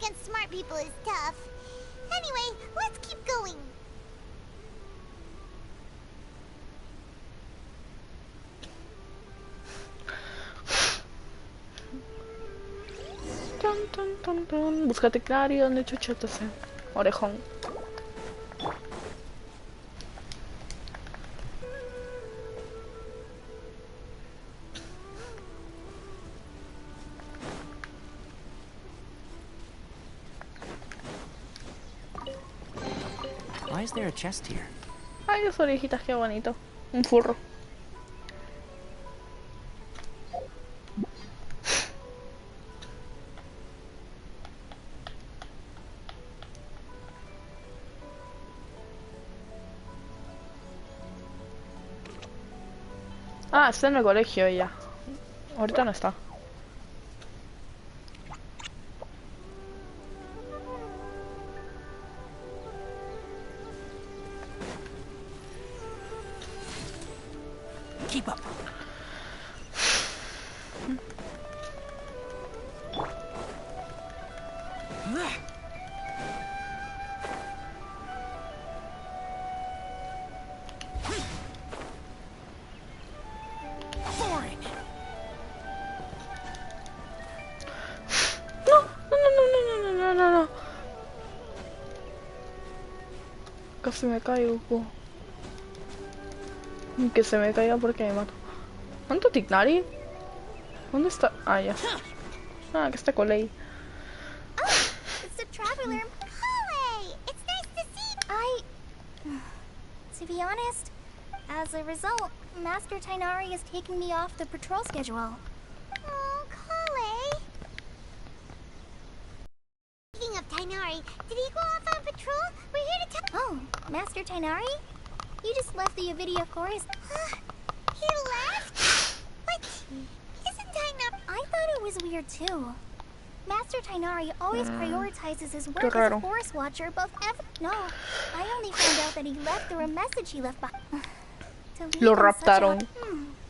against smart people is tough. Anyway, let's keep going. Busca 𝒑𝒖𝒕𝒗, ¿dónde chuchetas? Orejón. Why is there a chest here? Ay, las orejitas, qué bonito. Un furro. Ah, está en el colegio ella. Ahorita no está. Keep up. No. Casi me caigo. Que se me caiga porque me mato. ¿Cuánto 𝒑𝒖𝒕𝒗? ¿Dónde está? Ah, ya. Ah, que está con Ley. Oh, it's the traveler. Holly! It's nice to see To be honest, as a result, Master 𝒑𝒖𝒕𝒗 is taking me off the patrol schedule. Oh, Holly. Speaking of 𝒑𝒖𝒕𝒗, did he go off on patrol? We're here to tell— Oh, Master 𝒑𝒖𝒕𝒗? You just left the 𝒊𝒅𝒂 forest. He left? But isn't 𝒑𝒖𝒕𝒗— I thought it was weird too. Master 𝒑𝒖𝒕𝒗 always prioritizes his work as a forest watcher above No, I only found out that he left through a message he left behind. Lo raptaron.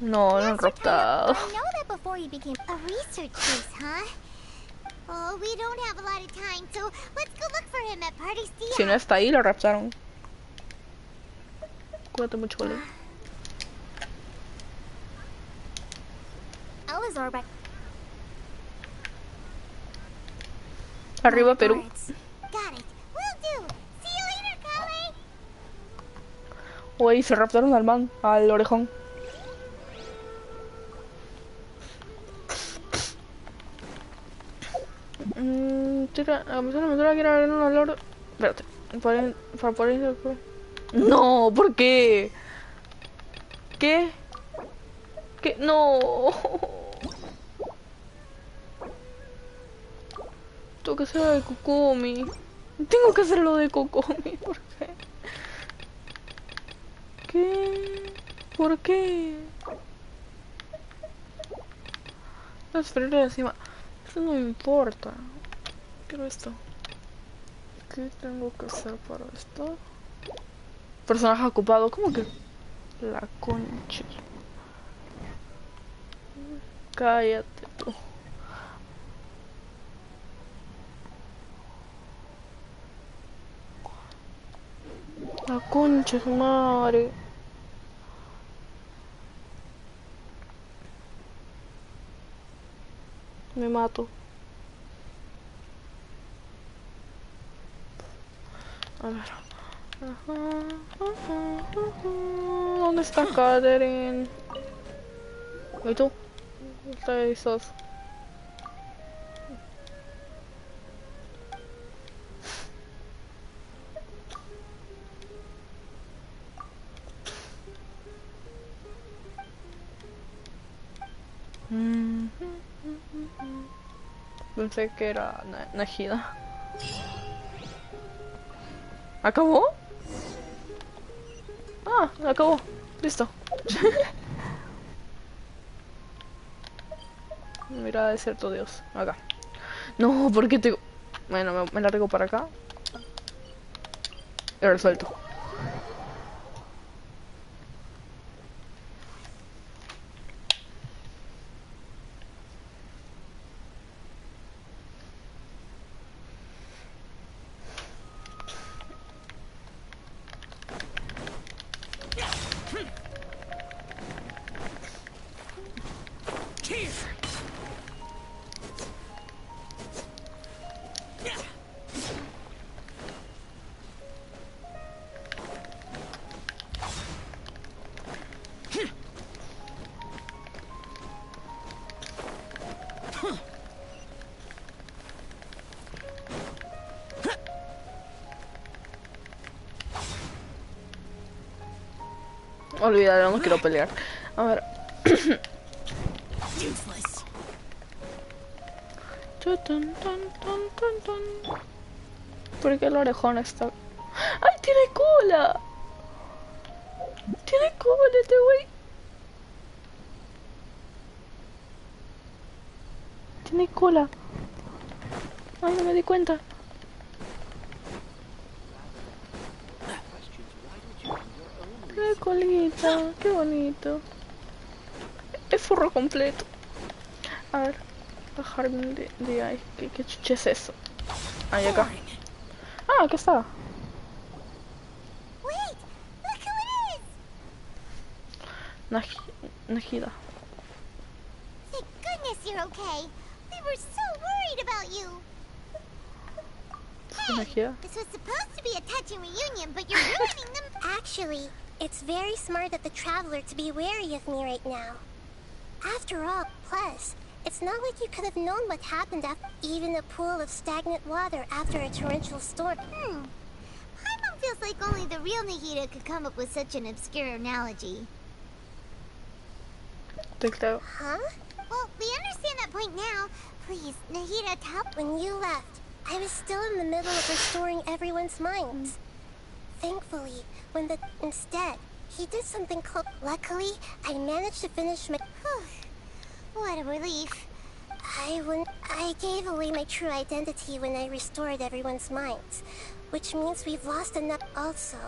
No, lo han raptado. I know that before he became a research case, huh? Oh, we don't have a lot of time, so let's go look for him at Party's Dia. Si no está ahí, lo raptaron. Cuídate mucho, Ley. 𝒊𝒅𝒂. Arriba, Perú. Got it. Will do. See you later, Kale. Uy, se raptaron al man, al orejón. La persona quiere abrir un olor. Espérate. Para poder. No, ¿por qué? ¿Qué? ¿Qué? No. Tengo que hacer lo de Kokomi. Tengo que hacer lo de Kokomi. ¿Por qué? ¿Qué? ¿Por qué? La esfera de encima. Eso no me importa. Quiero esto. ¿Qué tengo que hacer para esto? Personaje ocupado. ¿Cómo que? La concha. Cállate tú. La concha de su madre. Me mato. A ver. ¿Dónde está Catherine? ¿Y tú? ¿Dónde estás? Pensé que era Najida. ¿Acabó? Ah, acabó. Listo. Mira, de cierto Dios. Acá. No, ¿por qué te...? Bueno, me largo para acá. Y resuelto. Olvídalo, no quiero pelear. A ver. ¿Por qué el orejón está? ¡Ay, tiene cola! Tiene cola este güey. Tiene cola. Ay, no me di cuenta. Tiene colita, qué bonito. Es forro completo. A ver, bajar de ahí. ¿Qué chuche es eso? Ahí acá. Ah, acá está. Wait, look who it is. Najida. Thank goodness you're okay. We were so worried about you. Hey, Najida. this was supposed to be a touching reunion, but you're ruining them. Actually, it's very smart of the traveler to be wary of me right now. After all, plus, it's not like you could have known what happened after even a pool of stagnant water after a torrential storm. My mom feels like only the real Nahida could come up with such an obscure analogy. Huh? Well, we understand that point now. Please, Nahida, tell. When you left, I was still in the middle of restoring everyone's minds. Thankfully, instead, he did something called... Luckily, I managed to finish my... What a relief. I gave away my true identity when I restored everyone's minds. Which means we've lost enough also.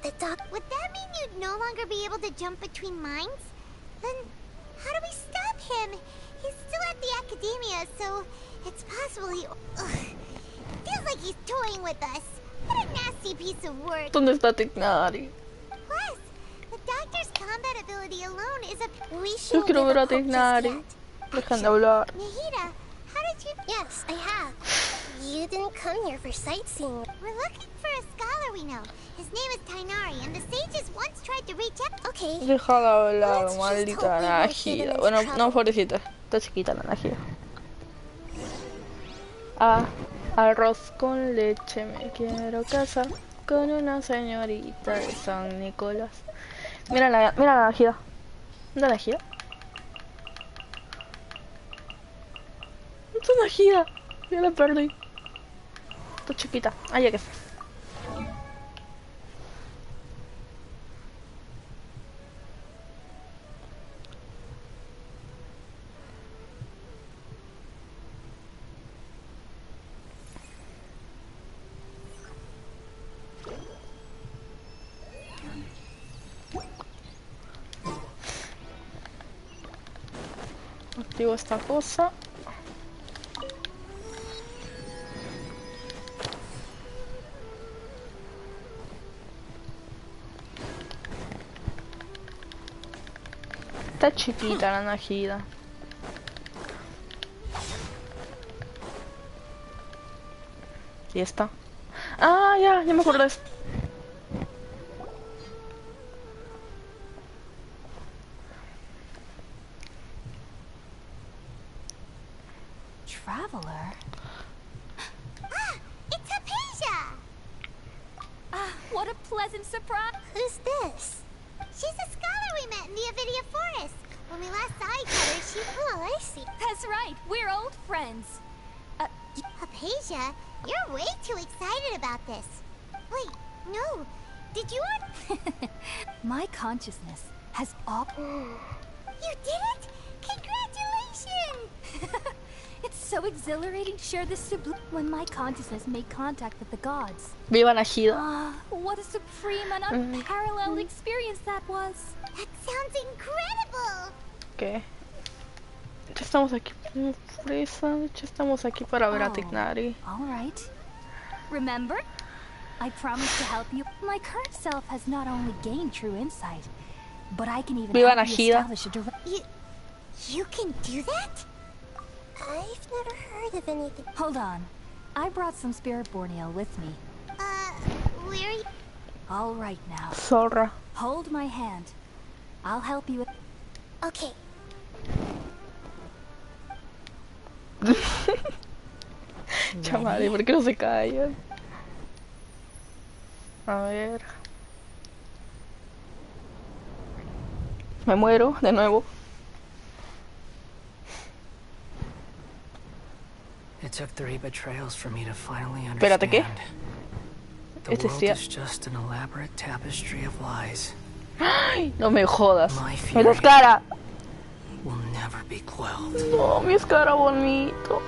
Would that mean you'd no longer be able to jump between minds? Then, how do we stop him? He's still at the academia, so it's possible he... Feels like he's toying with us. What a nasty piece of work. ¿Dónde está 𝒑𝒖𝒕𝒗? Plus, the doctor's combat ability alone is a... Yo quiero ver a 𝒑𝒖𝒕𝒗. Dejan de hablar. Nahida, how did you... Yes, I have. You didn't come here for sightseeing. We're looking for a scholar we know. His name is 𝒑𝒖𝒕𝒗, and the sages once tried to reach out... Okay. Deja de hablar, maldita Najida. Bueno, no, pobrecita. Está chiquita la Najida. Ah, arroz con leche, me quiero casar con una señorita de San Nicolás. Mira la Najida. ¿Dónde la Najida? Es una Najida. Ya la perdí. Está chiquita. Ah, ya que está. Activo esta cosa. Está chiquita la Najida. Y está. Ah, ya me acordé. Traveler? It's 𝒂𝒂! What a pleasant surprise! Who's this? She's a scholar we met in the 𝒂𝒂 forest. When we last saw each other, she... Oh, I see. That's right, we're old friends. 𝒂𝒂, you're way too excited about this. Wait, no. Did you... My consciousness has all... You did it? Congratulations! It's so exhilarating to share this sublime... When my consciousness made contact with the gods. Viva Najida. What a supreme and unparalleled experience that was. That sounds incredible! ¿Qué? Ya estamos aquí, fresa. Ya estamos aquí para ver a 𝒑𝒖𝒕𝒗. All right. Remember? I promised to help you. My current self has not only gained true insight, but I can even Viva help you Najida. establish a direct... You can do that? I've never heard of anything. Hold on. I brought some spirit-born ale with me. Where are you? All right now. Zorra. Hold my hand. I'll help you with... Okay. Chamale, ¿por qué no se callan? A ver. Me muero de nuevo. It took 3 betrayals for me to finally Espérate, ¿qué? understand. The Este world sí. is just an elaborate tapestry of lies. Ay, no me jodas. My Me das fury cara. will never be quelled. No, mi cara bonito.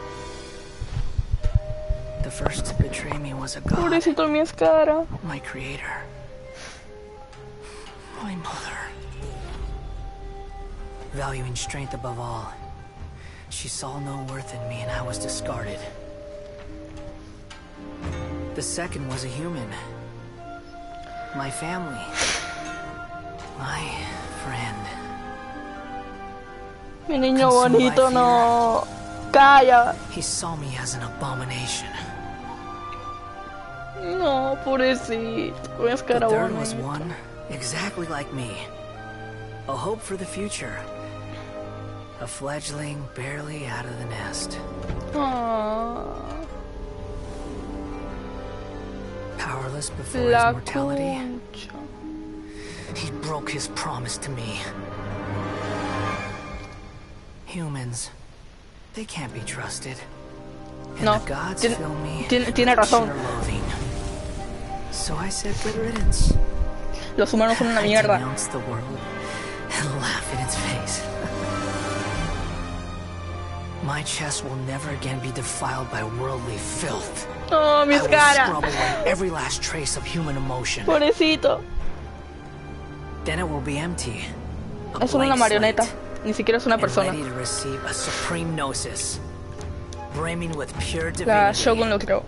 The first to betray me was a god, Pobrecito mi cara. my creator, my mother. Valuing strength above all, she saw no worth in me and I was discarded. The second was a human. My family. My friend. Mi niño Consumed by bonito, fear. no. Calla. He saw me as an abomination. No, pobrecito. Mi The cara third was bonito. one exactly like me. A hope for the future. A fledgling barely out of the nest. Ah, Powerless before his la mortality, concha. he broke his promise to me. Humans, they can't be trusted. And No, the gods tiene- fill me tiene with razón. sheer loathing. So I said good riddance. Los humanos son una I mierda. denounce the world and laugh in its face. My chest will never again be defiled by worldly filth. Oh, mi I will cara. scrub away every last trace of human emotion. Pobrecito. Then it will be empty. A Es solo una blank marioneta. slate, Ni siquiera es una and persona. ready to receive a supreme gnosis, brimming with pure La divinity. Shogun lo creó.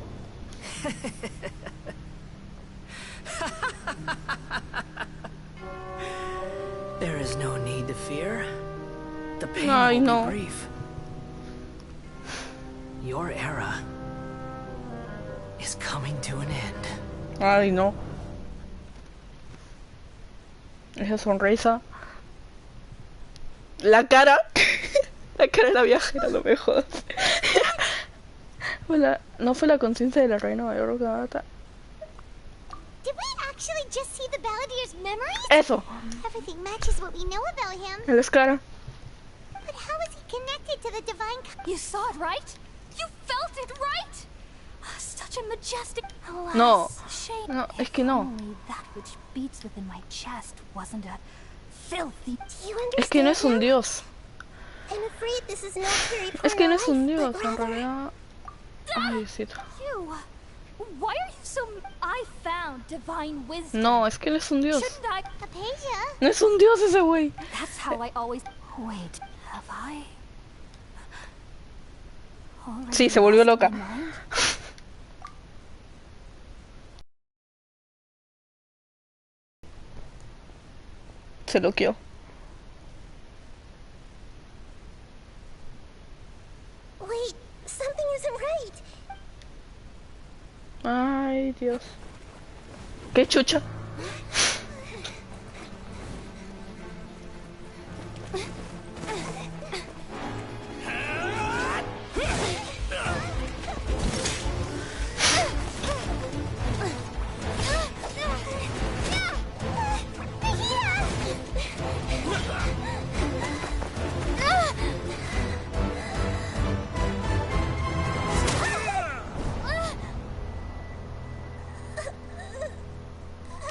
There is no need to fear. The pain Ay, will no. be brief. Your era is coming to an end. Ay, no. Esa sonrisa. La cara. La cara de la viajera, no me jodas. No fue la conciencia de la reina mayor gata. Did we actually just see the Balladeer's memories? Eso. Everything matches what we know about him. El Escara. But how is he connected to the divine? You saw it, right? You felt it, right? Such a majestic... Alas, No. shame. No, es que no. Only that which beats within my chest wasn't a filthy... Do you Es que no es un understand dios. now? I'm afraid this is not very Es que no es un pro-life, dios, but en rather- realidad. Ay, Diosito. You... Why are you so... I found divine wisdom. No, es que no es un dios. Shouldn't I... Aphasia? No es un dios ese güey. That's how I always... Wait, have I... already Sí, se volvió lost loca. my mind? Se loqueó. Wait, something isn't right. Ay, Dios. Qué chucha.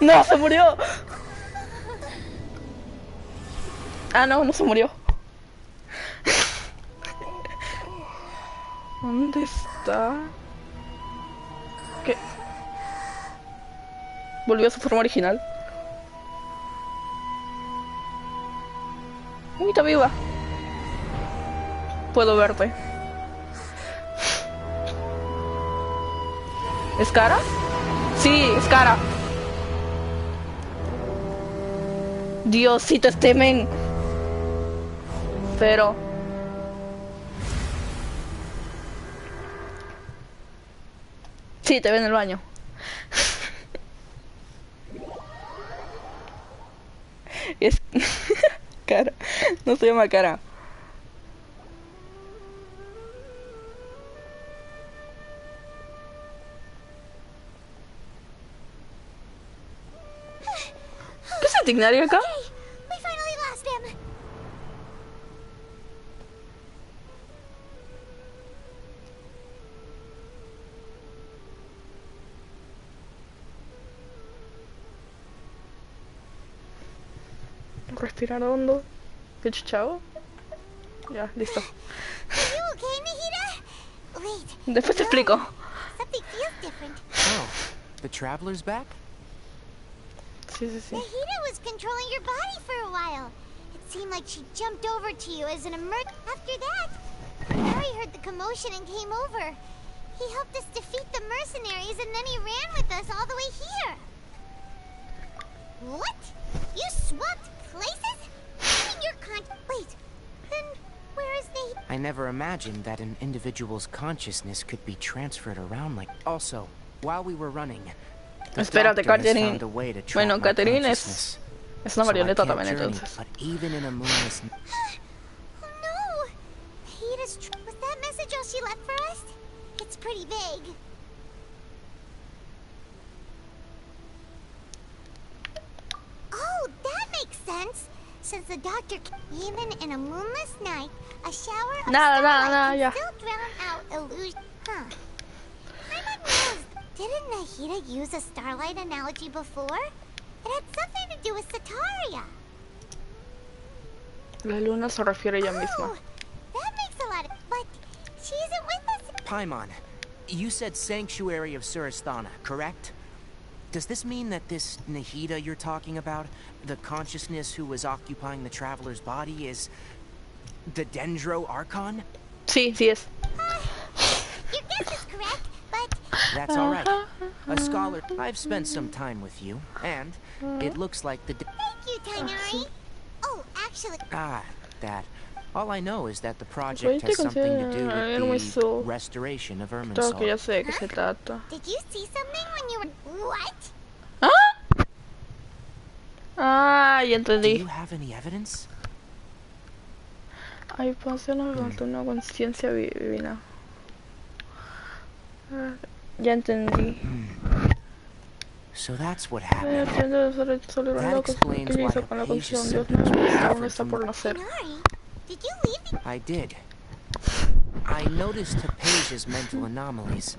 No, se murió. Ah, no, no se murió. ¿Dónde está? ¿Qué? Volvió a su forma original. Uy, está viva. Puedo verte. ¿Es cara? Sí, es cara. Diosito, este men. Pero... Sí, te ve en el baño. Es... cara. No se llama cara. ¿Qué es Tignario acá? We finally lost him. Respirar hondo. ¿Qué chuchado? Ya, listo. Are you okay, Nahida? Wait. Después te explico. Something feels different. Oh, the traveler's back? Sí, sí, sí. Nahida was controlling your body for a while. It seemed like she jumped over to you as an After that, Harry heard the commotion and came over. He helped us defeat the mercenaries and then he ran with us all the way here. What? You swapped places? Meaning your Wait, then where is Nahida? I never imagined that an individual's consciousness could be transferred around like... Also, while we were running, the Espérate, doctor has Catherine. found a way to track Bueno, my Catherine consciousness. es una So I marioneta can't también, journey, entonces. but even in a moonless... Oh no! Nahida's was that message all she left for us? It's pretty vague. Oh, that makes sense. Since the doctor, even in a moonless night, a shower of starlight ya. can still drown out illusion. Huh. I knows. Didn't Nahida use a starlight analogy before? It had something to do with Sataria. La luna se refiere a ella misma. Oh, that makes a lot of... But she isn't with us. Paimon, you said Sanctuary of 𝒊𝒅𝒂, correct? Does this mean that this Nahida you're talking about, the consciousness who was occupying the traveler's body, is the Dendro Archon? Sí, sí es. Your guess is correct, but... That's all right. A scholar. I've spent some time with you, and it looks like the... Thank you, 𝒑𝒗. Oh, actually... that. All I know is that the Pues project te has something to do considero with the eso. restoration of Claro que ya Irminsul. sé de qué se trata. Did you see something when you were... What? ¿Ah? Ah, ya Do entendí. you have any evidence? Hay pasiones ante una conciencia divina. Ah, ya entendí. So that's what happened. Solo That locos explains que why hizo con la Hypatia's conciencia. Dios symptoms were mío, aún different está from por the... nacer. 𝒑𝒗, did you leave the... I did. I noticed 𝒑𝒗's mental anomalies,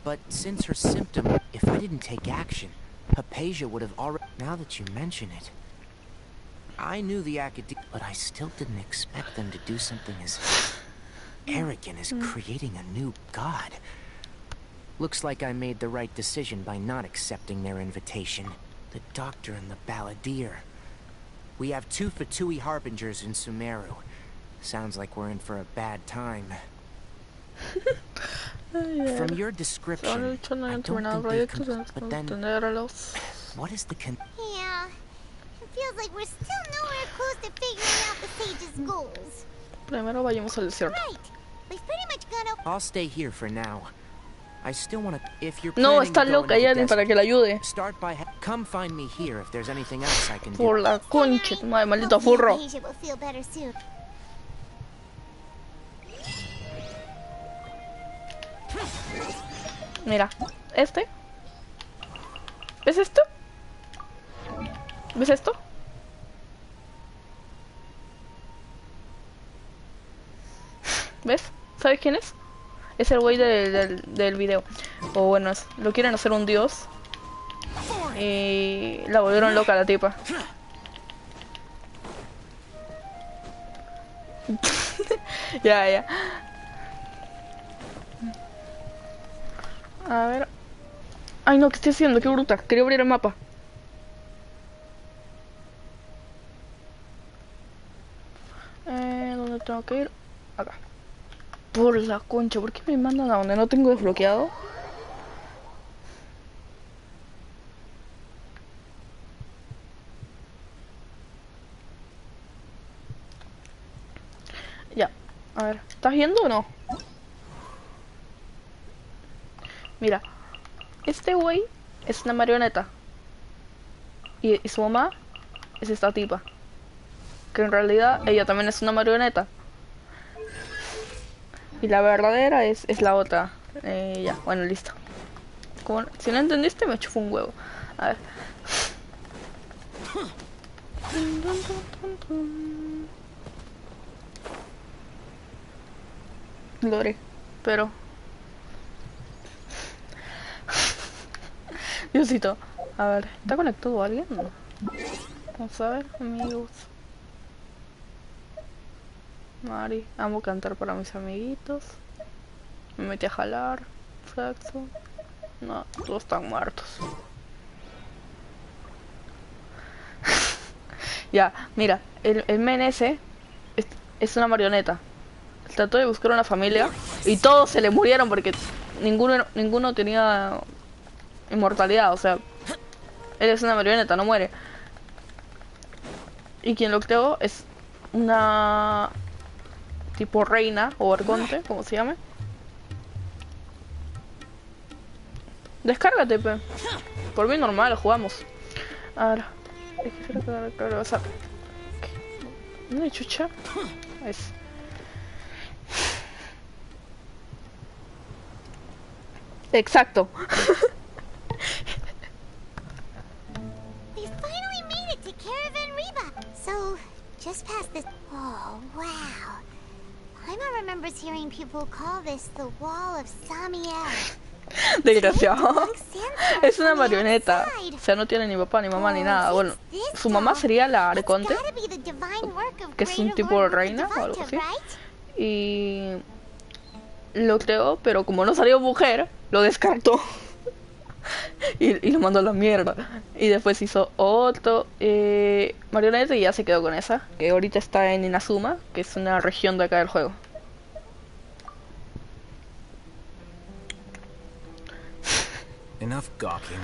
but since her symptom, if I didn't take action, 𝒑𝒄 would have already... Now that you mention it, I knew the academy, but I still didn't expect them to do something as arrogant as creating a new god. Looks like I made the right decision by not accepting their invitation. The doctor and the 𝒊𝒅𝒂. We have 2 𝒑𝒐𝒖 harbingers in Sumeru. Sounds like we're in for a bad time. From your description, I don't think they've but then, what is the Yeah. It feels like we're still nowhere close to figuring out the sage's goals. Primero vayamos al desierto. Right. We've pretty much gone over... I'll stay here for now. I still want to... If you're No, planning to está go loca into ya the ni para que la ayude. start by... Come find me here if there's anything else I can do. Por la concha, tu madre, maldito Hopefully furro. Asia will feel better soon. Mira, este. ¿Ves esto? ¿Ves esto? ¿Ves? ¿Sabes quién es? Es el güey del video. O bueno, lo quieren hacer un dios. Y la volvieron loca a la tipa. Ya. A ver. Ay no, ¿qué estoy haciendo? Qué bruta. Quería abrir el mapa. ¿Dónde tengo que ir? Acá. Por la concha, ¿por qué me mandan a donde no tengo desbloqueado? Ya, a ver, ¿estás viendo o no? Mira, este güey es una marioneta. Y su mamá es esta tipa. Que en realidad ella también es una marioneta. Y la verdadera es la otra. Ya, bueno, listo. Si no entendiste, me chufo un huevo. A ver. Lore, pero... Diosito. A ver, ¿está conectado alguien? No. Vamos a ver, amigos. Mari, amo cantar para mis amiguitos. Me metí a jalar. Sexo. No, todos están muertos. Ya, mira, el men ese es una marioneta. Trató de buscar una familia y todos se le murieron porque ninguno tenía inmortalidad, o sea, él es una marioneta, no muere. Y quien lo creó es una tipo reina o arconte, como se llame. Descárgate, pe. Por mí normal, jugamos. Ahora, o sea, no hay chucha. Es. Exacto. We finally made it to Caravan Reba. So, just past this. Oh, wow. Paimon remembers hearing people call this the Wall of 𝒊𝒅𝒂. Desgraciado. Es una marioneta. O sea, no tiene ni papá, ni mamá, ni nada. Bueno, su mamá sería la arconte, que es un tipo de reina o algo así. Y lo creó, pero como no salió mujer, lo descartó. y lo mandó a la mierda. Y después hizo otro marioneta y ya se quedó con esa. Que ahorita está en Inazuma, que es una región de acá del juego. Enough gawking.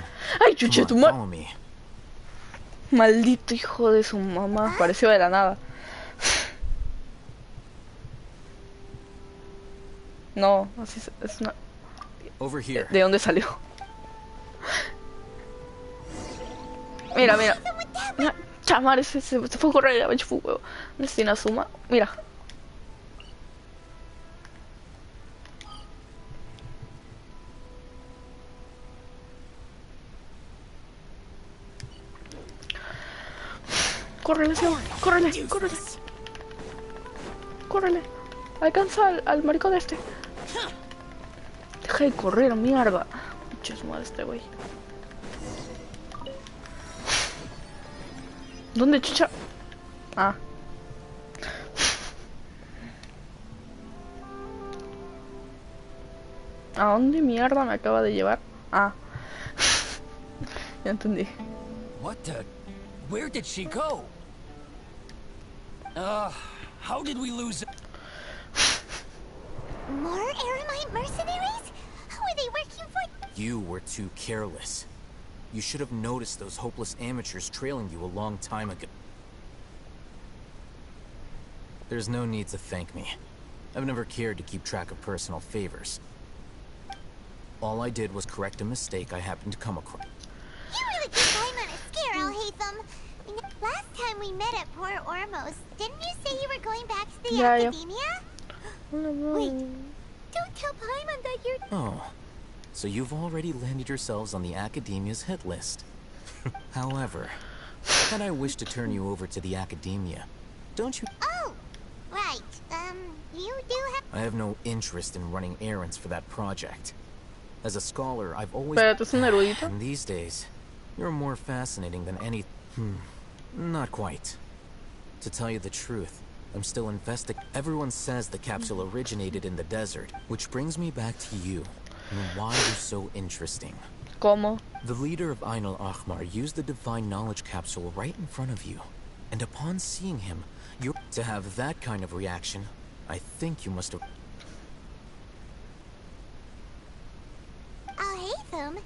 Ay, chuche, tu Follow me. Maldito hijo de su mamá. Apareció de la nada. No, así es una... Over here. ¿De dónde salió? Mira, mira. Mira, chamar, se fue a correr, ya me chupó un huevo. ¿Dónde está Inazuma? Mira. Córrele, Seba, córrele, córrele. Córrele. Alcanza al maricón de este. Deja de correr, mierda. Muchas madre este güey. ¿Dónde, chicha? Ah. ¿A dónde mierda me acaba de llevar? Ah. Ya entendí. What the? Where did she go? How did we lose it? More Eremite mercenaries? Who are they working for? You were too careless. You should have noticed those hopeless amateurs trailing you a long time ago. There's no need to thank me. I've never cared to keep track of personal favors. All I did was correct a mistake I happened to come across. You really keep Paimon a scare, Alhaitham. Last time we met at Port Ormos, didn't you say you were going back to the academia? Wait, don't tell Paimon that you're... Oh, so you've already landed yourselves on the Academia's hit list. However, had I wished to turn you over to the Academia, don't you... Oh, right. You do have... I have no interest in running errands for that project. As a scholar, I've always... Pero es un erudito. And these days, you're more fascinating than any... Not quite. To tell you the truth, I'm still Everyone says the capsule originated in the desert, which brings me back to you, and why you're so interesting. ¿Cómo? The leader of Ain al-Ahmar used the Divine Knowledge capsule right in front of you, and upon seeing him, to have that kind of reaction, I think you must have... Alhaitham,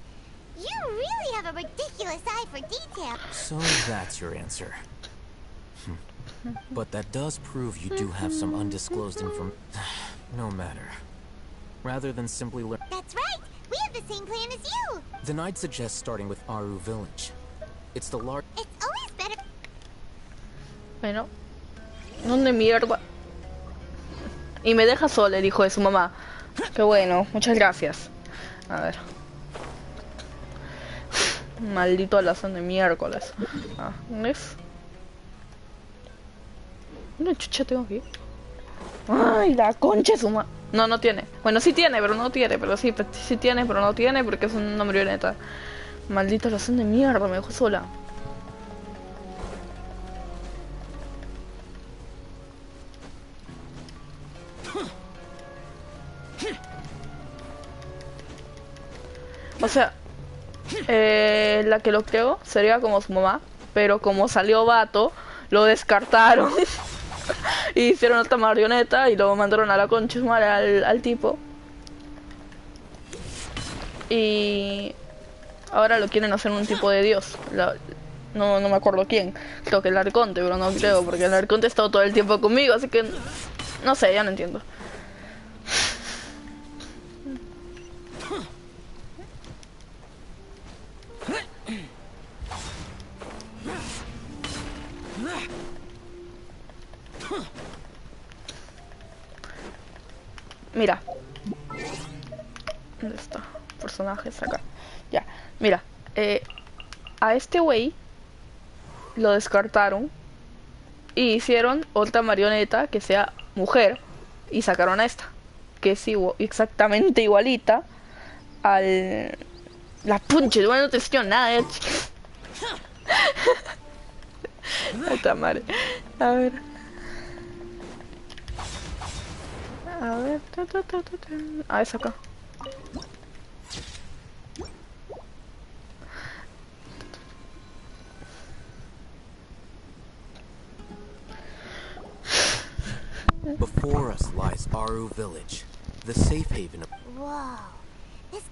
you really have a ridiculous eye for detail. So that's your answer. But that does prove you do have some undisclosed information. No matter. Rather than simply learn. That's right. We have the same plan as you. Then I'd suggest starting with Aru Village. It's the large. It's always better. Bueno. ¿Dónde mierda? Y me deja sola, el hijo de su mamá. Qué bueno, muchas gracias. A ver. Maldito alazán de miércoles. Ah, ¿dónde es? ¿Dónde chucha tengo que ir? Ay, la concha de su madre. No, no tiene. Bueno, sí tiene, pero no tiene. Pero sí, sí tiene, pero no tiene porque es una marioneta. Maldito alazán de mierda, me dejó sola. O sea, la que lo creó sería como su mamá, pero como salió vato, lo descartaron. Y hicieron otra marioneta y lo mandaron a la concha de su madre al tipo. Y ahora lo quieren hacer un tipo de dios. No me acuerdo quién. Creo que el Arconte, pero no creo, porque el Arconte ha estado todo el tiempo conmigo, así que no sé, ya no entiendo. Mira. ¿Dónde está? Personajes acá. Ya. Mira. A este güey lo descartaron y hicieron otra marioneta que sea mujer y sacaron a esta, que es exactamente igualita al... La punche, bueno, no te enseño nada. Puta madre. A ver. A ver. Ah, es acá. Before us lies Aru Village, the safe haven of... Whoa. This...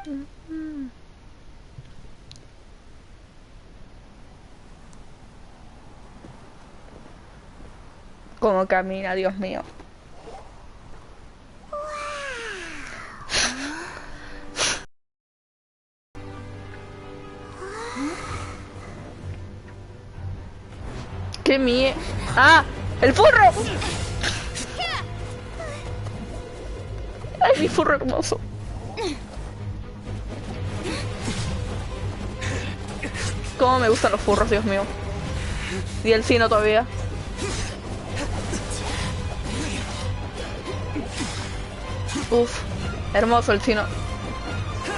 Como camina, Dios mío. ¡Qué mie... ¡Ah! ¡El furro! ¡Ay, mi furro hermoso! Cómo me gustan los furros, Dios mío. Y el Cino todavía. Uf, hermoso el Cino.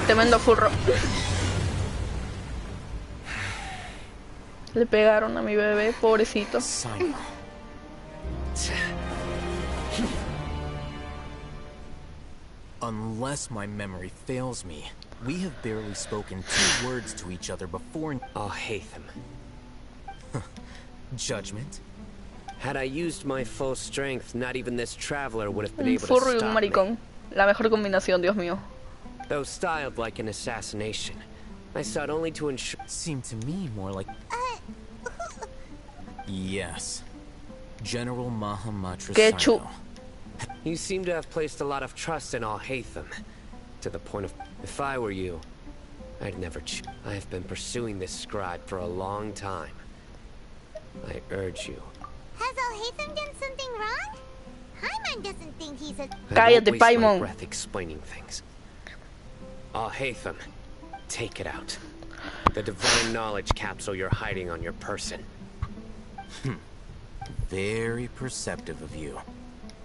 Tremendo furro. Le pegaron a mi bebé, pobrecito. Unless my memory fails me, we have barely spoken 2 words to each other before. 𝒂𝒂. Judgment? Had I used my full strength, not even this traveler would have been Un able furro to y un stop me. maricón. La mejor combinación, Dios mío. Though styled like an assassination, I sought only to ensure... Seemed to me more like... Yes. General Mahamatra Quechu. Sino. You seem to have placed a lot of trust in 𝒂𝒂, to the point of... If I were you, I'd never choose. I have been pursuing this scribe for a long time. I urge you. Has 𝒂𝒂 done something wrong? Paimon doesn't think he's a... I won't Cállate, waste my Paimon. breath explaining things. 𝒂𝒂, take it out. The divine knowledge capsule you're hiding on your person. Very perceptive of you.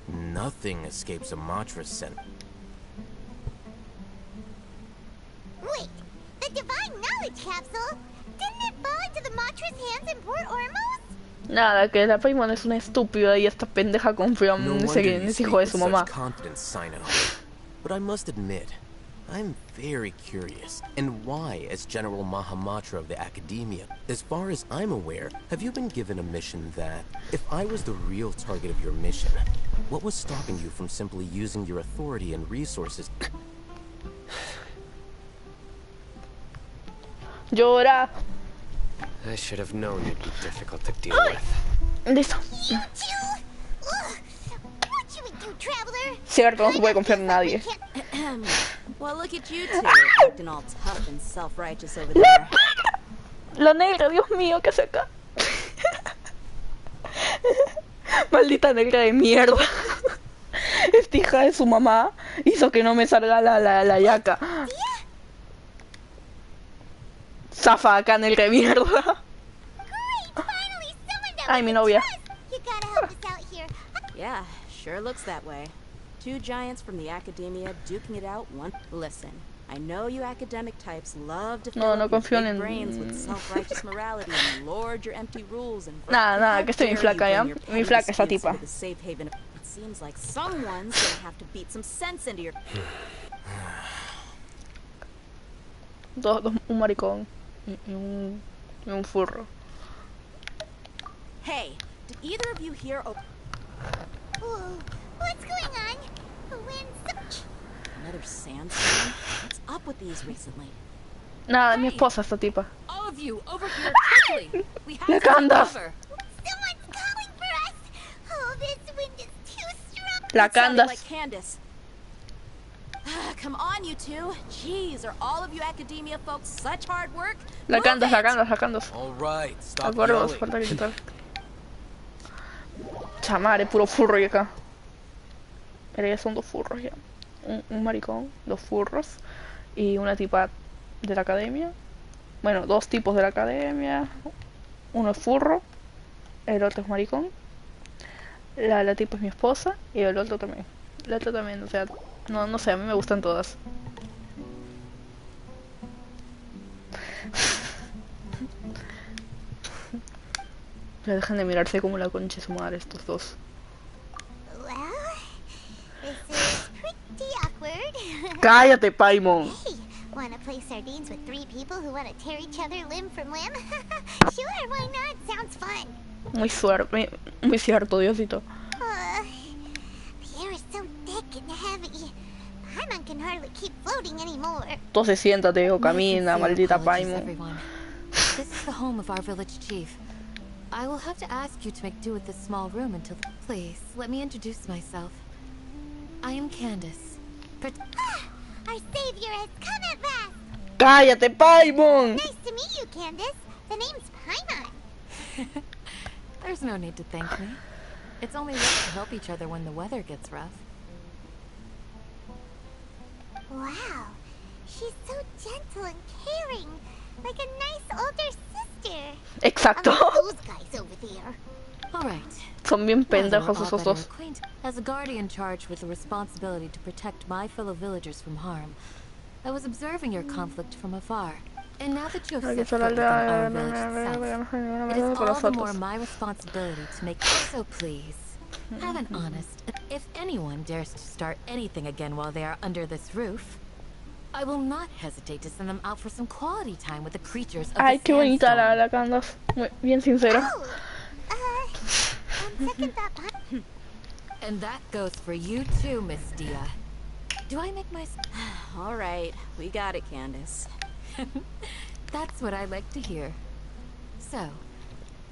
Nothing escapes a Matra's scent. Wait, the divine knowledge capsule? Didn't it fall into the Matra's hands in Port Ormos? Nada, que la Paimon es una estúpida y esta pendeja confía No en wonder you ese speak hijo de with su such mamá. confidence, Sino. But I must admit, I'm very curious. And why, as General Mahamatra of the Academia? As far as I'm aware, have you been given a mission that, if I was the real target of your mission, what was stopping you from simply using your authority and resources? Llora. I should have known you'd be difficult to deal with. Listo. You two! Ugh. What should we do, traveler? Cierto, no se puede confiar en nadie. Well, look at you two, acting all tough and self-righteous over there. La negra, Dios mío, ¿qué hace acá? Maldita negra de mierda. Esta hija de su mamá hizo que no me salga la yaca. Zafa acá, negra de mierda. Ay, mi novia. You gotta help us out here. Yeah, sure looks that way. Two giants from the academia duking it out one. Listen, I know you academic types love to fill No up your confío big en... brains with self-righteous morality and lord your empty rules and... Nada, que estoy mi flaca ya. Mi flaca esa tipa. It seems like someone's gonna have to beat some sense into your... Un maricón y un furro. Hey, did either of you hear... Whoa, what's going on? The wind's... Another sandstorm? What's up with these recently? Nada, mi esposa esta tipa. All of you, over here, quickly! We have La to take Candace. cover! Someone's calling for us! Oh, this wind is too strong! La That sounded Candace. like Candace. Come on, you two. Jeez, are all of you academia folks such hard work? La Move Candace, la it. Candace, la Candace. All right, stop Acuerdo, yelling. falta gritar. Chamare, puro furro y acá. Pero ya son dos furros ya. Un maricón, dos furros y una tipa de la academia. Bueno, dos tipos de la academia. Uno es furro, el otro es maricón. La tipa es mi esposa y el otro también. El otro también, o sea, no sé, a mí me gustan todas. Ya dejan de mirarse como la concha de su madre estos dos. Well, this is pretty awkward. ¡Cállate, Paimon! Hey, wanna play sardines with three people who wanna tear each other limb from limb? Sure, why not? Sounds fun. Muy cierto, Diosito. The air is so thick and heavy. Paimon can hardly keep floating anymore. Entonces siéntate o camina, My maldita apologies, Paimon. everyone. This is the home of our village chief. I will have to ask you to make do with this small room until... Please, let me introduce myself. I am Candace. Our savior has come at last. ¡Cállate, Paimon! Nice to meet you, Candace. The name's Paimon. There's no need to thank me. It's only right to help each other when the weather gets rough. Wow, she's so gentle and caring, like a nice older sister. Exacto. Unlike those guys over there. All right. Son bien Now that we're pendejos all esos better dos. acquainted, as a guardian charged with the responsibility to protect my fellow villagers from harm, I was observing your conflict from afar. And now that you have set foot within our village itself, it is all the more my responsibility to make... So please, have an honest... If anyone dares to start anything again while they are under this roof, I will not hesitate to send them out for some quality time with the creatures of Ay, the qué bonita sandstorm. la Candace. Bien sincera. Oh, on second thought, And that goes for you too, Miss Dia. Do I make my... All right, we got it, Candace. That's what I like to hear. So,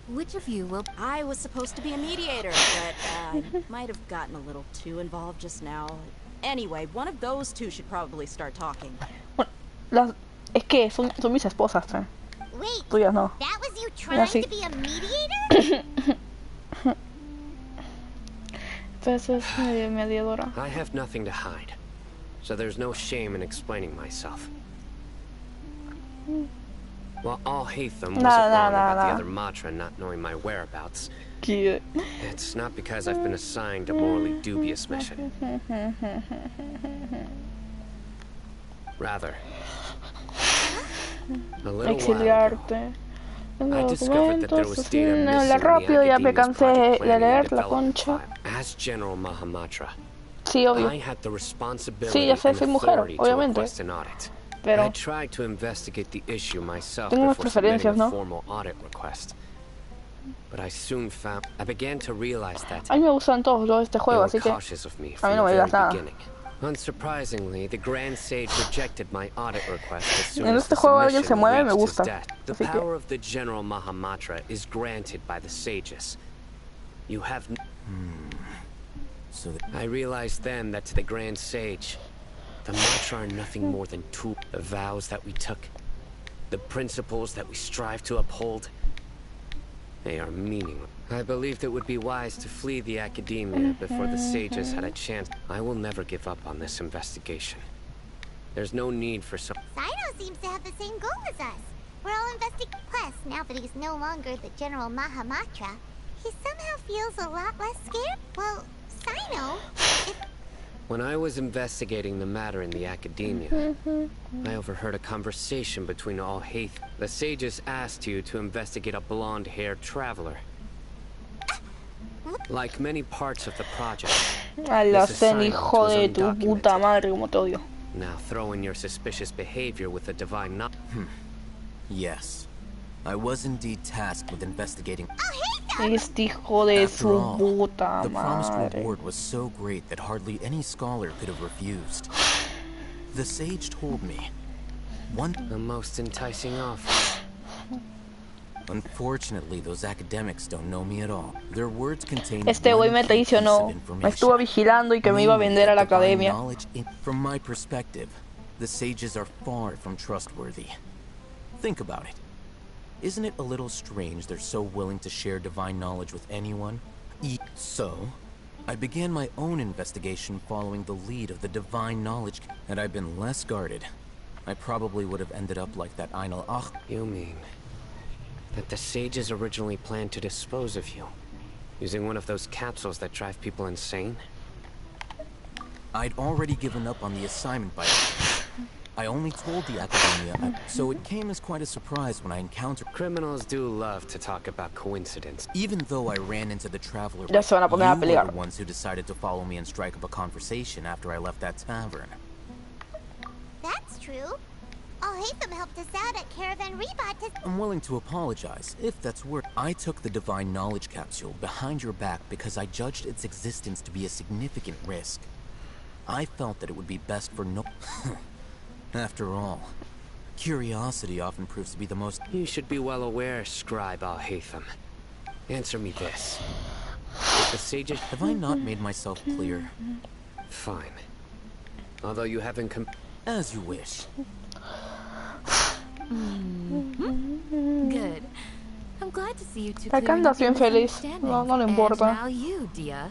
which of you will... I was supposed to be a mediator, but might have gotten a little too involved just now. Anyway, one of those two should probably start talking. Es que son mis esposas, ¿eh? wait, Tuyas no. that was you trying sí. to be a mediator? Entonces es mediadora. I have nothing to hide, so there's no shame in explaining myself. While all Hatham wasn't wrong about the other Matra not knowing my whereabouts, Que... it's not because I've been assigned a morally dubious mission. Rather, a little while ago, Exiliarte. Tengo I discovered that there documentos, was data missing la in the rápido, ya me Academia's cansé project de planning and leer la development concha. file. As General Mahamatra, Sí, obvio. I had the responsibility Sí, ya sé, and soy mujer, authority to obviamente. request an audit. Pero I tried to investigate the issue myself tengo unas before submitting preferencias, a ¿no? formal audit request. But I soon found I began to realize that A mí me gustan todos los de este they juego, were así que cautious of me a mí from no the me very digas nada. beginning. Unsurprisingly, the Grand Sage rejected my audit request as soon En as este the juego alguien se submission mueve, me reached his gusta. desk. The Así que power of the General Mahamatra is granted by the sages. You have So I realized then that to the Grand Sage, the mantra are nothing more than the vows that we took, the principles that we strive to uphold. They are meaningless. I believed it would be wise to flee the academia before the sages had a chance. I will never give up on this investigation. There's no need for some... Cyno seems to have the same goal as us. We're all investigating. Plus, now that he's no longer the General Mahamatra, he somehow feels a lot less scared. Well, Cyno, When I was investigating the matter in the academia, I overheard a conversation between 𝒊𝒅𝒂. The sages asked you to investigate a blonde-haired traveler. Like many parts of the project, Alacén, hijo de tu puta madre, como te odio. Now throw in your suspicious behavior with the divine knowledge. Yes, I was indeed tasked with investigating. Este hijo de su puta The promised madre. reward was so great that hardly any scholar could have refused. The sage told me, A most enticing offer. Unfortunately, those academics don't know me at all. Their words contain Este güey me traicionó. Me estuvo vigilando y que me iba a vender a la academia. From my perspective, the sages are far from trustworthy. Think about it. Isn't it a little strange they're so willing to share divine knowledge with anyone? So, I began my own investigation following the lead of the divine knowledge. Had I been less guarded, I probably would have ended up like that 𝒂𝒗. You mean that the sages originally planned to dispose of you, using one of those capsules that drive people insane? I'd already given up on the assignment by then. I only told the academia, so it came as quite a surprise when I encountered... Criminals do love to talk about coincidence. Even though I ran into the traveler, Ya se van a poner a you were pelear. the ones who decided to follow me and strike up a conversation after I left that tavern. that's true. 𝒊𝒂 helped us out at Caravan Rebot to... I'm willing to apologize, if that's worth. I took the divine knowledge capsule behind your back because I judged its existence to be a significant risk. I felt that it would be best for no... After all, curiosity often proves to be the most... You should be well aware, scribe 𝒊𝒂. Answer me this. Did the sages... Have I not made myself clear? Fine. Although you haven't As you wish. Good. I'm glad to see you two. Acá andas bien feliz. No le importa. And now you, 𝒑𝒂.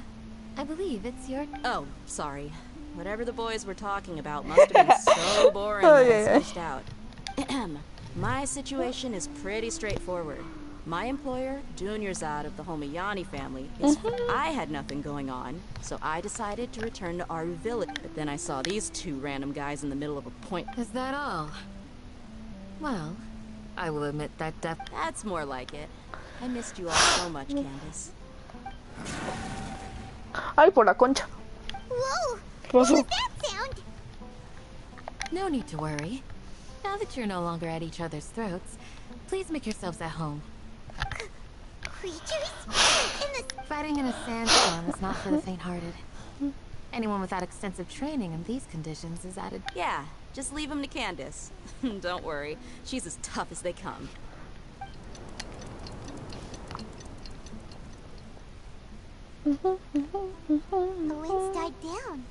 I believe it's your... Oh, sorry. Whatever the boys were talking about must have been so boring that I spaced out. My situation is pretty straightforward. My employer, 𝒊𝒅𝒂 of the Homayani family, is... I had nothing going on, so I decided to return to Aru village. But then I saw these two random guys in the middle of a point. Is that all? Well, I will admit that That's more like it. I missed you all so much, Candace. Ay, por la concha. Whoa! ¿Qué What pasó? was that sound? No need to worry. Now that you're no longer at each other's throats, please make yourselves at home. Creatures? In the... Fighting in a sandstorm is not for the faint-hearted. Anyone without extensive training in these conditions is added. Yeah, just leave him to Candace. Don't worry, she's as tough as they come. The winds died down.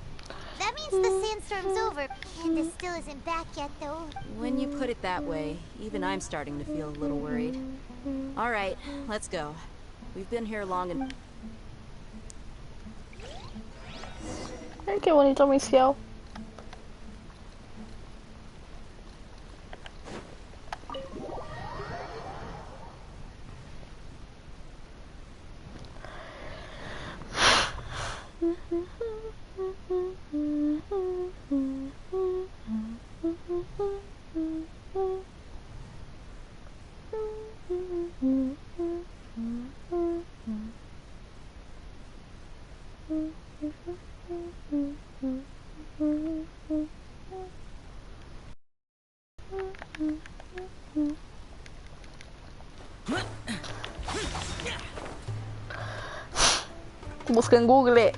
That means the sandstorm's over. Candace still isn't back yet, though. When you put it that way, even I'm starting to feel a little worried. All right, let's go. We've been here long enough. Ay, qué bonito mi cielo. Busca en Google.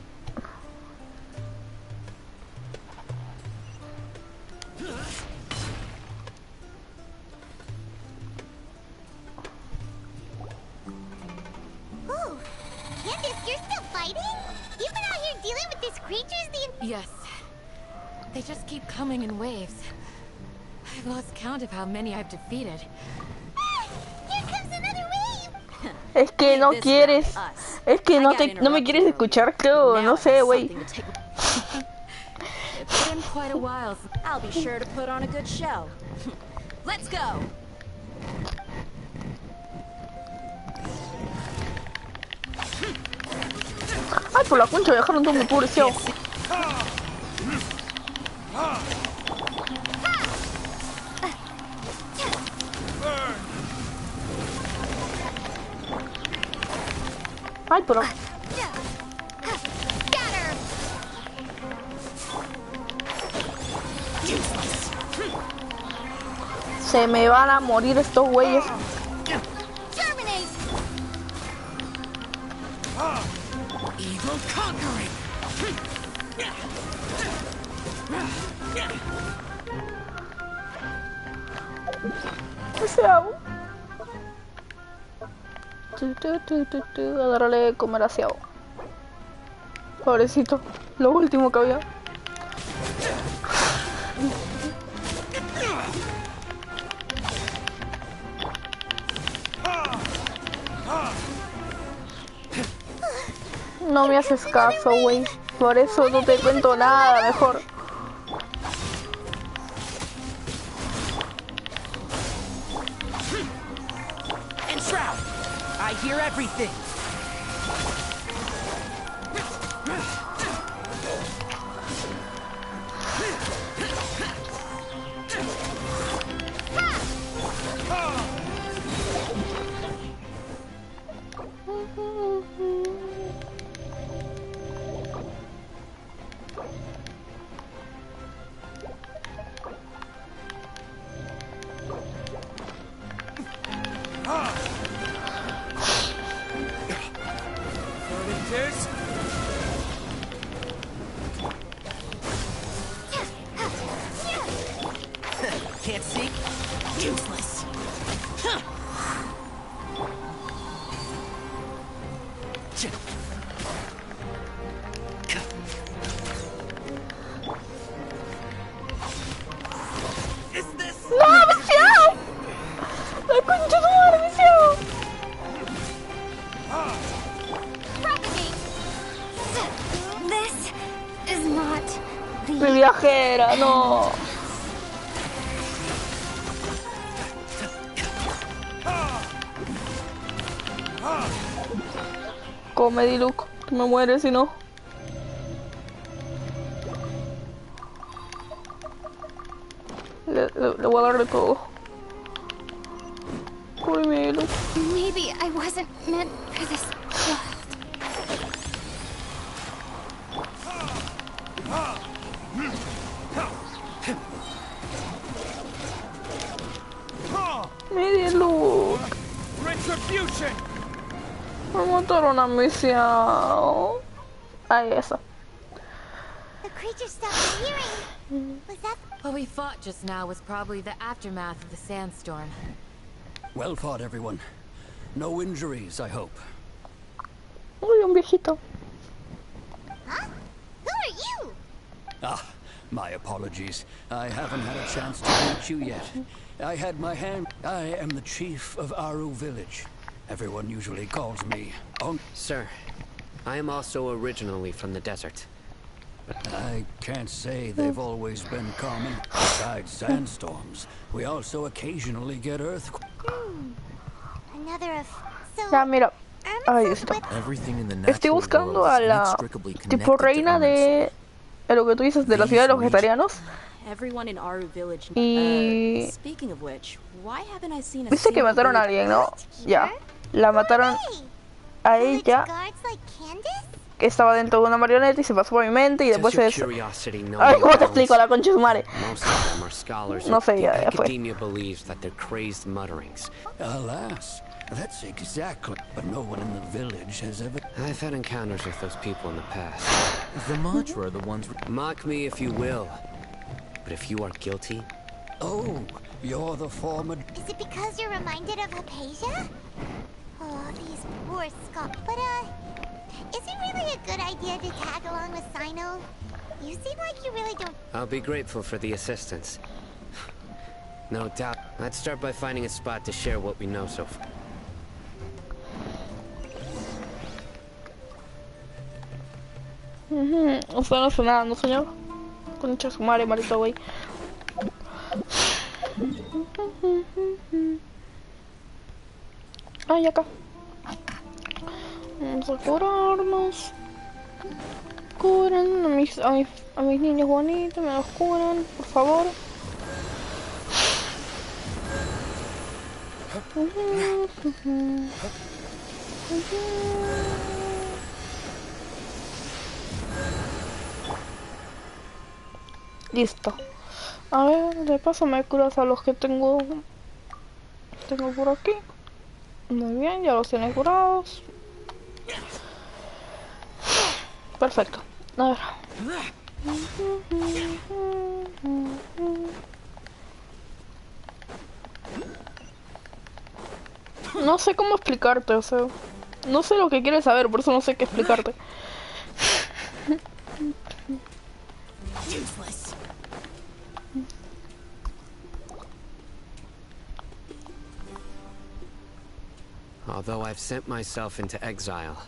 Ooh, Candace Yes. They just keep coming in waves. I've lost count of how many I've defeated. Here comes another wave. Es que no quieres. Es que no me quieres escuchar, creo. No sé, güey. It's been quite a while. I'll be sure to put on a good show. Let's go. Ay, por la concha, me dejaron todo mi pobre cielo. Ay, pero... Se me van a morir estos güeyes. Evil conquering. Ciao. A darle de comer a Ciao. Pobrecito, lo último que había. No me haces caso, güey. Por eso no te cuento nada, mejor. I hear everything. Can't see? Useless. Is this? ¡No, Ciao! ¡La concha de tu madre, Ciao! This is not the... Mi viajera, no. Come, Diluc, que me muere si no. Le voy a dar de todo. Pobre mi Diluc. Maybe I wasn't meant for this world. Mi Diluc. Retribution. Me mataron a mi Ciao. Ahí, esa. The creature stopped hearing. Was that... What we fought just now was probably the aftermath of the sandstorm. Well fought, everyone. No injuries, I hope. Uy, un viejito. Huh? Who are you? Ah, my apologies. I haven't had a chance to meet you yet. I had my hand. I am the chief of Aru village. Everyone usually calls me Sir, I am also originally from the desert. I can't say they've always been common. Besides sandstorms, we also occasionally get earthquakes. Another of... So... Ya, mira. Ay, Ermites Diosito. with... Everything in the Estoy natural buscando world a is la inextricably connected tipo to reina de lo que tú dices de la ciudad de los vegetarianos. Everyone in Aru village. Y Speaking of which, why haven't I seen a viste que single mataron a village- alguien, ¿no? Ya. La mataron a Village ella, guards like Candace? que estaba dentro de una marioneta y se pasó por mi mente y después Test se... your curiosity, no Ay, ¿cómo te balance. explico la concha de su madre? Most of them are scholars. No sé, ya fue. Academia believes that they're crazed mutterings. Alas, that's exactly. But no one in the village has ever. I've had encounters with those people in the past. The �𝒂 are the ones. Mock me if you will, but if you are guilty, Oh, you're the former. Is it because you're reminded of 𝒂𝒄? Oh, these poor Scott. But, is it really a good idea to tag along with Sino? You seem like you really don't. I'll be grateful for the assistance. No doubt. Let's start by finding a spot to share what we know so far. Usted no hace nada, ¿no, señor? Concha su madre, marito, güey. Ay, acá. Vamos a curarnos. Curan a mis niños bonitos, me los curan, por favor. Listo. A ver, de paso me curas a los que tengo por aquí. Muy bien, ya los tiene curados. Perfecto. A ver. No sé cómo explicarte, o sea, no sé lo que quieres saber, por eso no sé qué explicarte. Although I've sent myself into exile,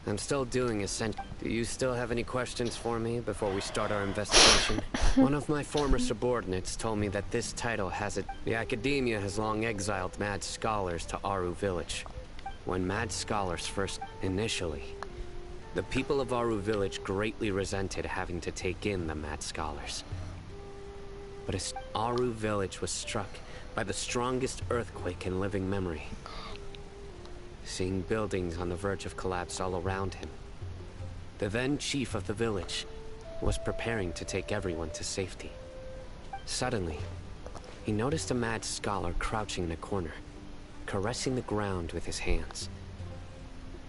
I'm still doing essential. Do you still have any questions for me before we start our investigation? One of my former subordinates told me that this title has it. The academia has long exiled mad scholars to Aru Village. When mad scholars first, initially, the people of Aru Village greatly resented having to take in the mad scholars. But as Aru Village was struck by the strongest earthquake in living memory, seeing buildings on the verge of collapse all around him, the then chief of the village was preparing to take everyone to safety. Suddenly, he noticed a mad scholar crouching in a corner, caressing the ground with his hands.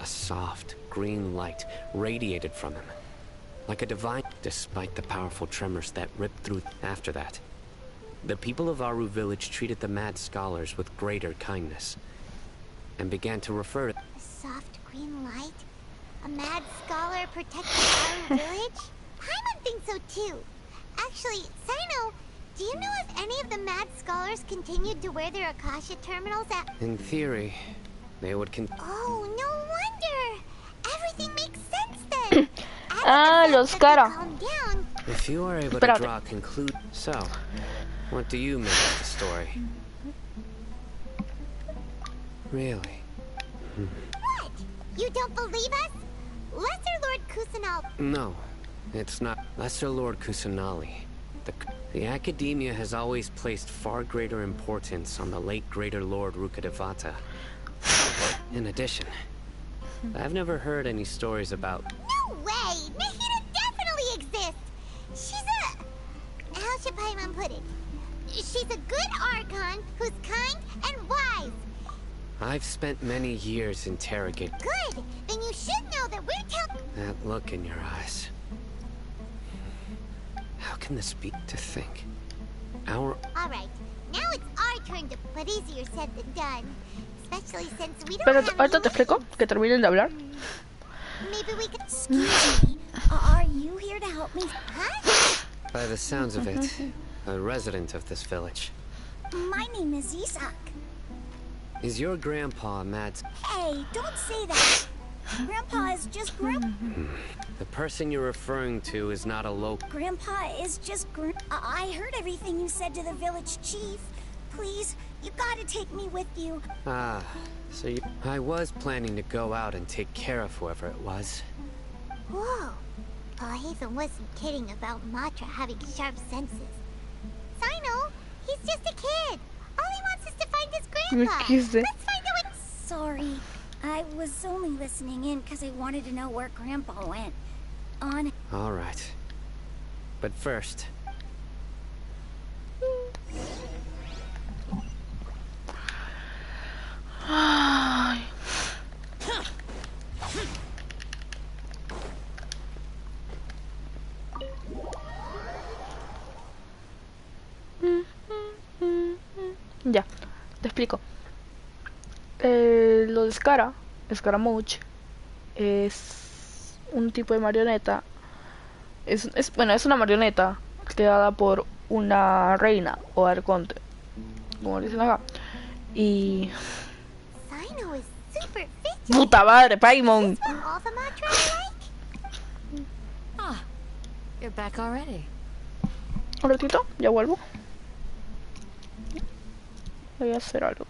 A soft, green light radiated from him, like a divine. Despite the powerful tremors that ripped through after that, the people of Aru Village treated the mad scholars with greater kindness, and began to refer to A soft green light? A mad scholar protecting our village? Paimon thinks so too. Actually, Sino, do you know if any of the mad scholars continued to wear their Akasha terminals at— In theory, they would Oh, no wonder! Everything makes sense then! Los cara. If you are able to draw a conclusion. So, what do you make of the story? Really? What? You don't believe us? Lesser Lord Kusanal— No, it's not. Lesser Lord Kusanali. The academia has always placed far greater importance on the late Greater Lord 𝒊𝒅𝒂. In addition, I've never heard any stories about— No way! Nahida definitely exists! She's a— how should Paimon put it? She's a good Archon who's kind and wise. I've spent many years interrogating— Good! Then you should know that we're telling— That look in your eyes. How can this be? To think. Alright, now it's our turn to— but easier said than done. Especially since we don't Pero have ahorita te explico, que terminen de hablar. Maybe we could— Excuse me, are you here to help me? Huh? By the sounds of it, a resident of this village. My name is Isak. Is your grandpa mad? Hey, don't say that. Grandpa is just The person you're referring to is not a local. Grandpa is just I heard everything you said to the village chief. Please, you gotta take me with you. Ah, so you— I was planning to go out and take care of whoever it was. Whoa. Hatham wasn't kidding about Matra having sharp senses. Sino, he's just a kid. All he wants is to find his grandpa. Let's find out what— Sorry, I was only listening in because I wanted to know where Grandpa went. All right. But first— Ya, te explico. Lo de Scaramouche es un tipo de marioneta Bueno, es una marioneta creada por una reina o arconte, como dicen acá. Y... Sino is super fit. ¡Puta madre, Paimon! Is what all the Montreal like? Ah, you're back already. Un ratito, ya vuelvo. Voy a hacer algo.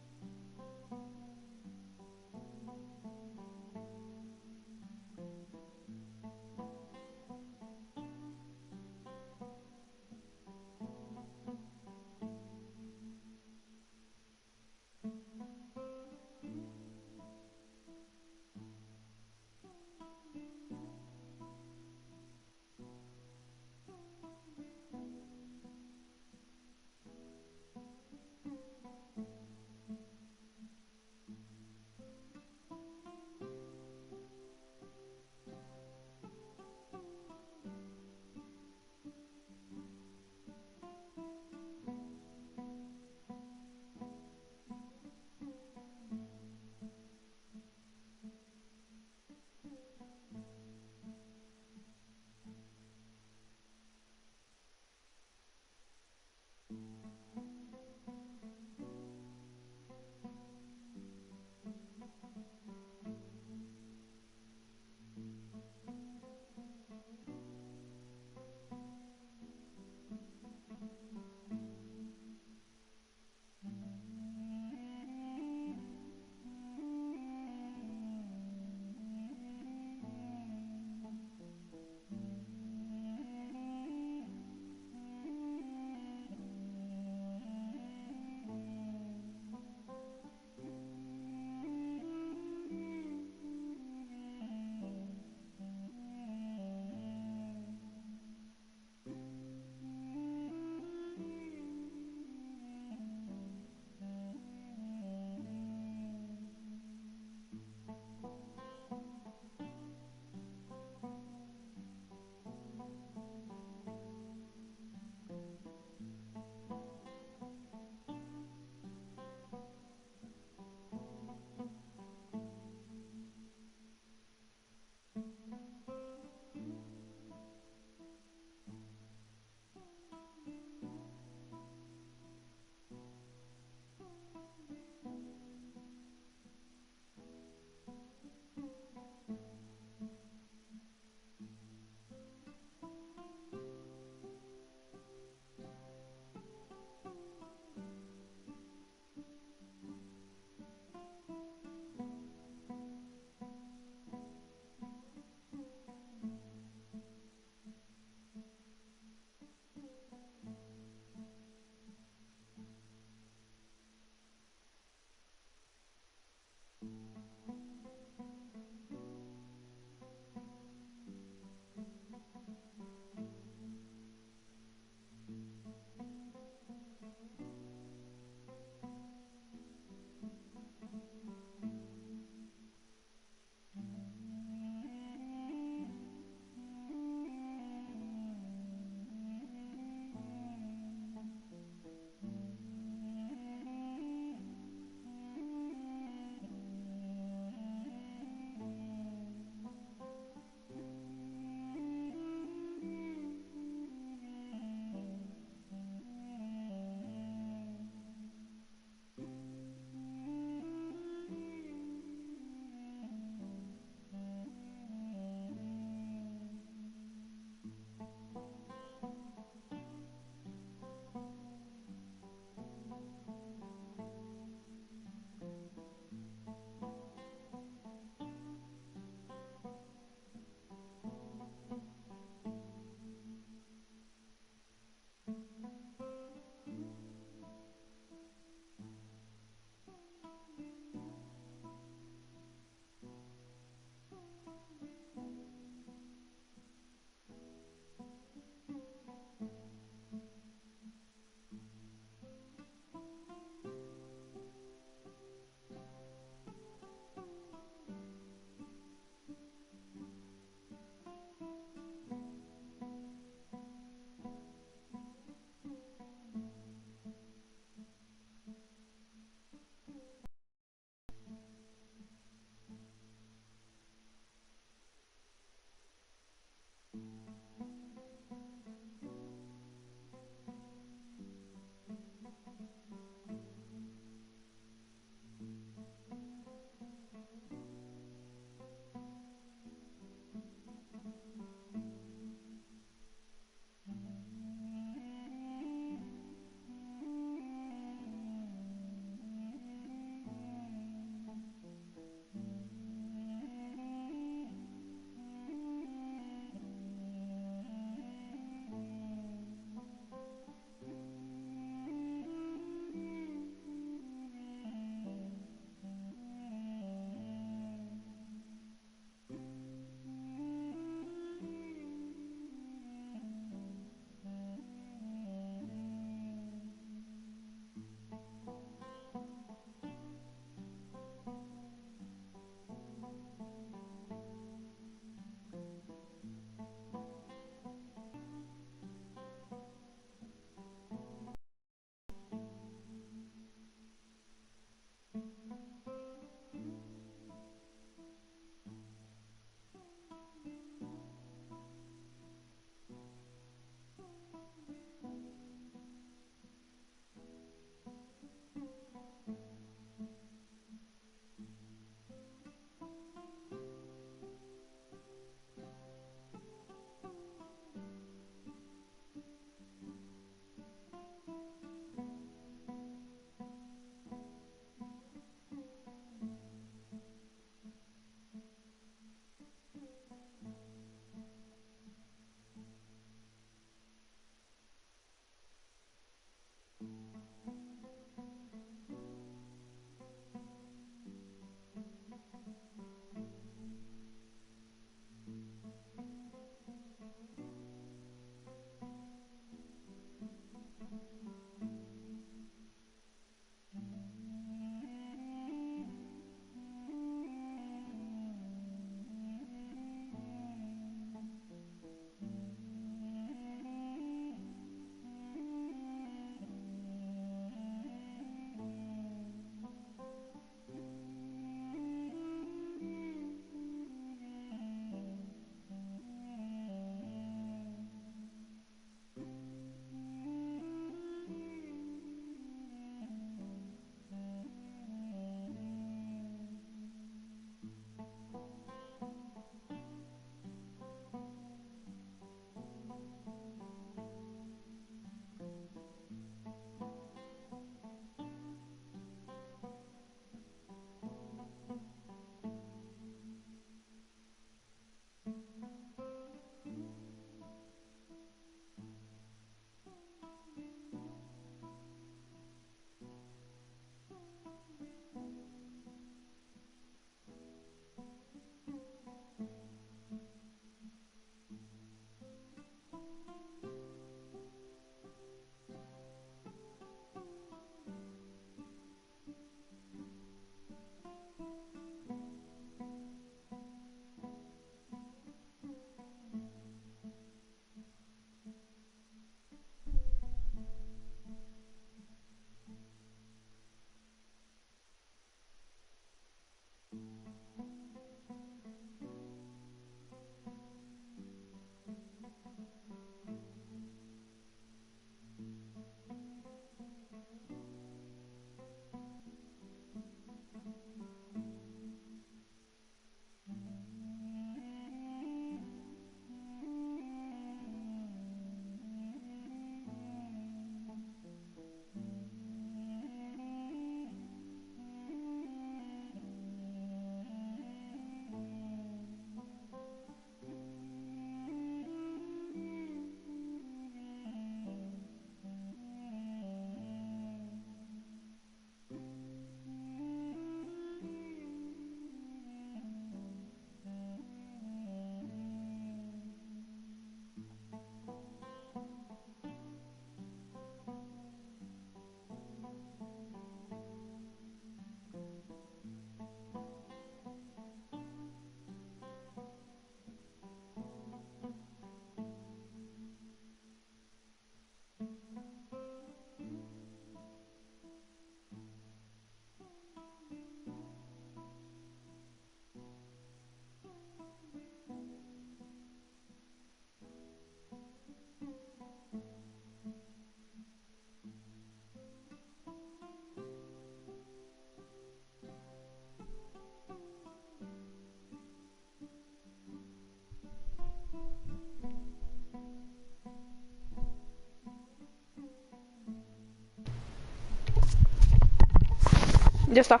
Ya está.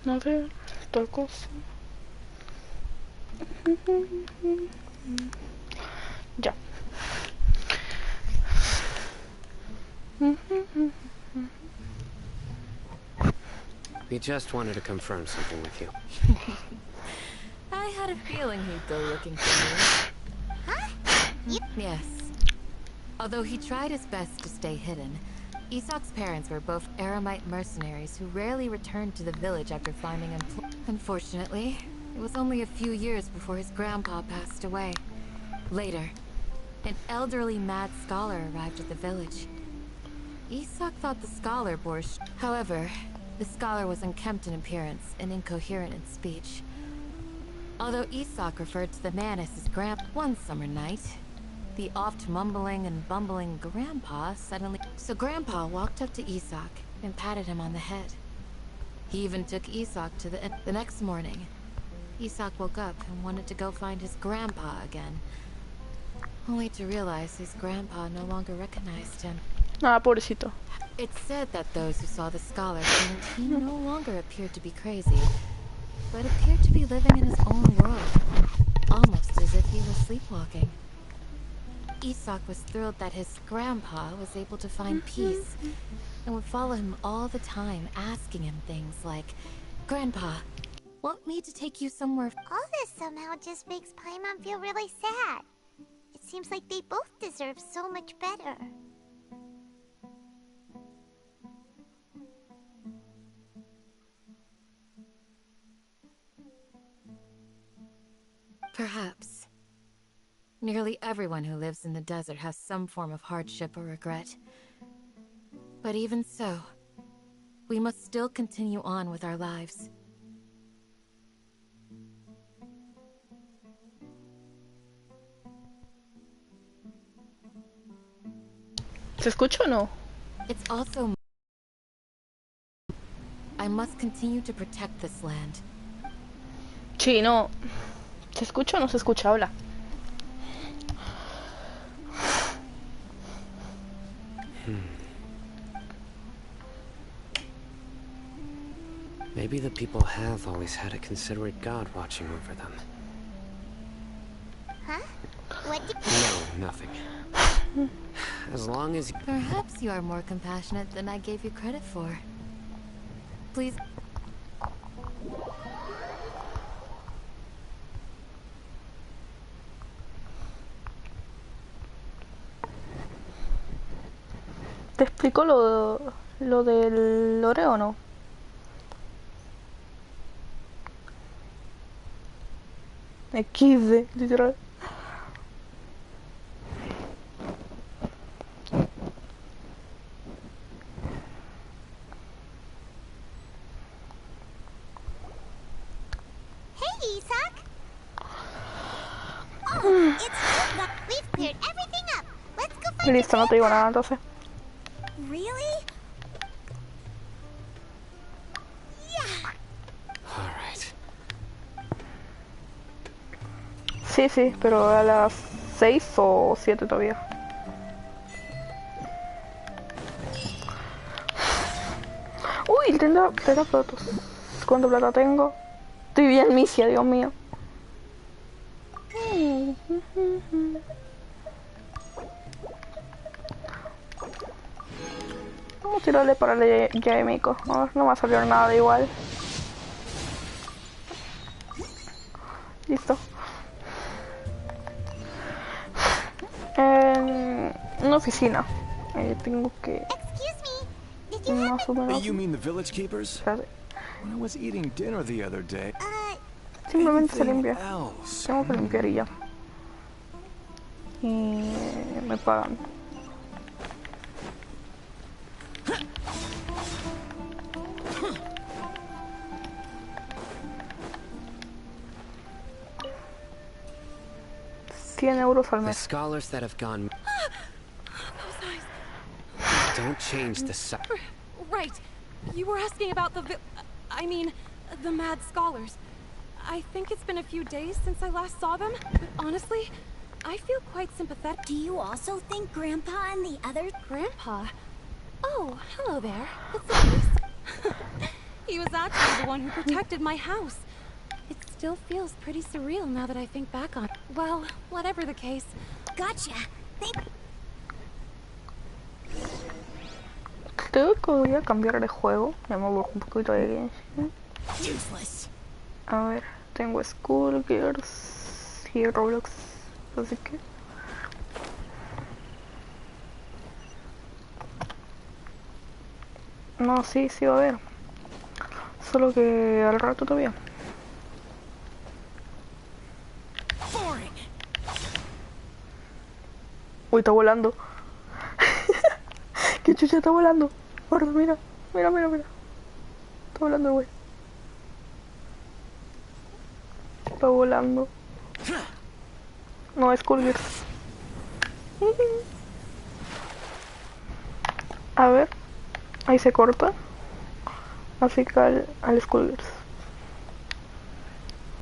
A ver, esta cosa. Ya. We just wanted to confirm something with you. I had a feeling he'd go looking for you. Yes. Although he tried his best to stay hidden, 𝒑𝒂's parents were both Eremite mercenaries who rarely returned to the village after finding employment. Unfortunately, it was only a few years before his grandpa passed away. Later, an elderly mad scholar arrived at the village. 𝒑𝒂 thought the scholar bore However, the scholar was unkempt in appearance and incoherent in speech. Although 𝒑𝒂 referred to the man as his grandpa, one summer night, the oft mumbling and bumbling grandpa suddenly... So grandpa walked up to 𝒑𝒂 and patted him on the head. He even took 𝒑𝒂 to the next morning. 𝒑𝒂 woke up and wanted to go find his grandpa again, only to realize his grandpa no longer recognized him. Ah, pobrecito. It's said that those who saw the scholar claimed he no longer appeared to be crazy, but appeared to be living in his own world, almost as if he was sleepwalking. 𝒑𝒂 was thrilled that his grandpa was able to find peace, and would follow him all the time, asking him things like, "Grandpa, want me to take you somewhere?" All this somehow just makes Paimon feel really sad. It seems like they both deserve so much better. Perhaps. Nearly everyone who lives in the desert has some form of hardship or regret. But even so, we must still continue on with our lives. ¿Se escucha o no? It's also... I must continue to protect this land. Sí, no. ¿Se escucha o no se escucha? Habla. Maybe the people have always had a considerate God watching over them. Huh? What did... No, nothing. As long as... Perhaps you are more compassionate than I gave you credit for. Please... ¿Te explico lo del Oreo o no? XD, literal. Hey, 𝒑𝒂! Oh, it's good. We've cleared everything up. Let's go find Listo, no te digo nada entonces. Really? All right. Sí, pero a las 6 o 7 todavía. Uy, 30 platos. ¿Cuánta plata tengo? Estoy bien misia, Dios mío. Vamos a tirarle para el Yaemiko. No me va a salir nada de igual. Listo. Una oficina. Tengo que... Excuse me. Did you Más o menos... You mean the village keepers? Espérate. When I was eating dinner the other day. Simplemente se Anything limpia. else? Tengo que limpiar y ya. Y me pagan. €100 al The mes. scholars that have gone... Don't change the sight. Right. You were asking about the the mad scholars. I think it's been a few days since I last saw them, but honestly, I feel quite sympathetic. Do you also think Grandpa and the others... Grandpa? Oh, hello there. It's Elise. He was actually the one who protected my house. It still feels pretty surreal now that I think back on it. Well, whatever the case. Gotcha. Creo que voy a cambiar de juego. Ya me aburro un poquito de Genshin. Useless. A ver, tengo Skullgirls y Roblox. Así que... No, sí va a haber. Solo que al rato todavía. Uy, está volando. ¿Qué chucha está volando? Gordo, mira. Mira. Está volando el güey. Está volando. No, es Skullgirls. A ver. Ahí se corta. Así que al Skullgirls.